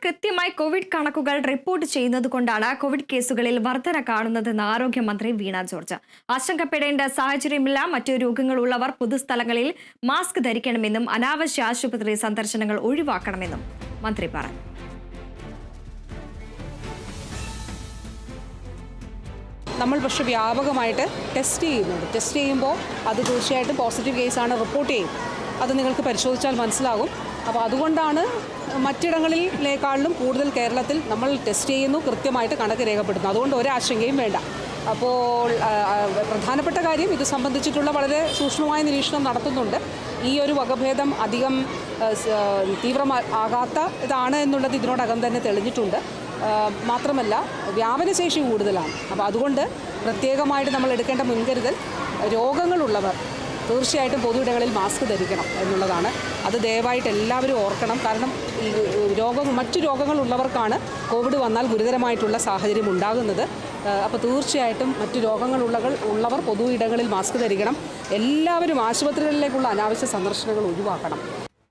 കൃത്യമായി കോവിഡ് കണക്കുകൾ report ചെയ്യുന്നതുകൊണ്ടാണ് Covid കേസുകളിൽ വർധന കാണുന്നതെന്ന് ആരോഗ്യമന്ത്രി വീണ ജോർജ്. ആശങ്കപ്പെടേണ്ട സാഹചര്യമില്ല. മറ്റു രോഗങ്ങളുള്ളവർ പൊതുസ്ഥലങ്ങളിൽ മാസ്ക് ധരിക്കണമെന്നും അനാവശ്യ ആശുപത്രി സന്ദർശനങ്ങൾ ഒഴിവാക്കണമെന്നും മന്ത്രി പറഞ്ഞു. നമ്മൾ പക്ഷേ വ്യാപകമായിട്ട് ടെസ്റ്റ് ചെയ്യുന്നുണ്ട്. ടെസ്റ്റ് ചെയ്യുമ്പോൾ അത് തീർച്ചയായിട്ടും പോസിറ്റീവ് കേസാണ് റിപ്പോർട്ട് ചെയ്യും. അത് നിങ്ങൾക്ക് പരിശോധിച്ചാൽ മനസ്സിലാകും. അപ്പോൾ അതുകൊണ്ടാണ് മറ്റിടങ്ങളിലേക്കാളിലും കൂടുതൽ കേരളത്തിൽ നമ്മൾ ടെസ്റ്റ് ചെയ്യുന്നു, കൃത്യമായിട്ട് കണക്ക് രേഖപ്പെടുത്തുന്നു. അതുകൊണ്ട് ഒരാശങ്കയും വേണ്ട. അപ്പോൾ പ്രധാനപ്പെട്ട കാര്യം ഇത് സംബന്ധിച്ചിട്ടുള്ള വളരെ സൂക്ഷ്മമായ നിരീക്ഷണം നടത്തുന്നുണ്ട്. ഈ ഒരു വകഭേദം അധികം തീവ്രമാകാത്ത ഇതാണ് എന്നുള്ളത് ഇതിനോടകം തന്നെ തെളിഞ്ഞിട്ടുണ്ട്. മാത്രമല്ല വ്യാപനശേഷി കൂടുതലാണ്. അപ്പോൾ അതുകൊണ്ട് പ്രത്യേകമായിട്ട് നമ്മൾ എടുക്കേണ്ട മുൻകരുതൽ രോഗങ്ങളുള്ളവർ തീർച്ചയായിട്ടും പൊതുയിടങ്ങളിൽ മാസ്ക് ധരിക്കണം എന്നുള്ളതാണ്. അത് ദയവായിട്ട് എല്ലാവരും ഓർക്കണം. കാരണം ഈ മറ്റു രോഗങ്ങളുള്ളവർക്കാണ് കോവിഡ് വന്നാൽ ഗുരുതരമായിട്ടുള്ള സാഹചര്യം ഉണ്ടാകുന്നത്. അപ്പോൾ തീർച്ചയായിട്ടും മറ്റു രോഗങ്ങളുള്ളവർ പൊതുയിടങ്ങളിൽ മാസ്ക് ധരിക്കണം. എല്ലാവരും ആശുപത്രികളിലേക്കുള്ള അനാവശ്യ സന്ദർശനങ്ങൾ ഒഴിവാക്കണം.